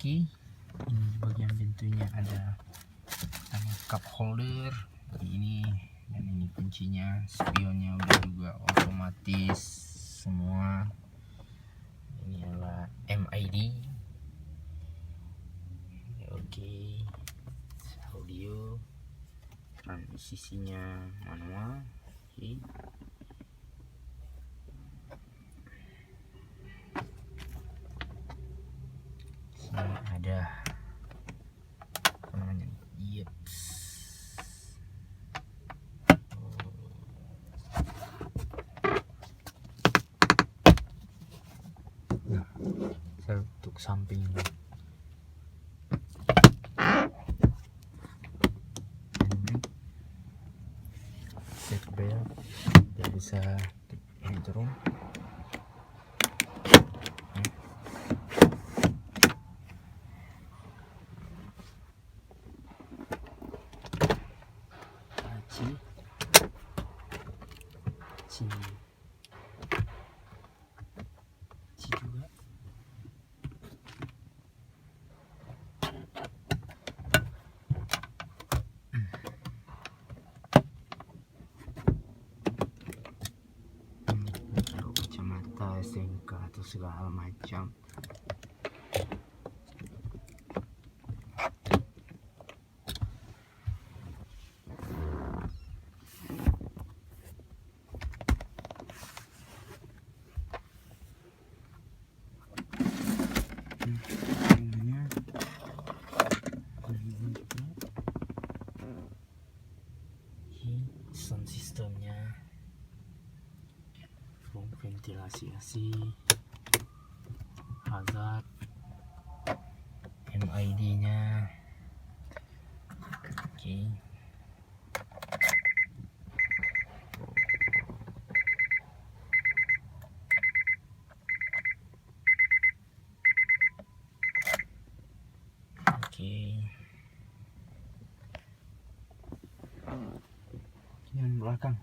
Oke, ini bagian pintunya ada cup holder ini, dan ini kuncinya. Spionnya udah juga otomatis semua. Ini adalah MID. Oke, audio, transmisinya manual. Oke. Sini ada apa namanya nih? Yeps. Nah, saya untuk samping ini seat belt biar bisa ini turun. Sini juga kalau kacamata SMK atau segala macam. Sound sistemnya, ventilasi AC, hazard, MID nya. Oke. Yang belakang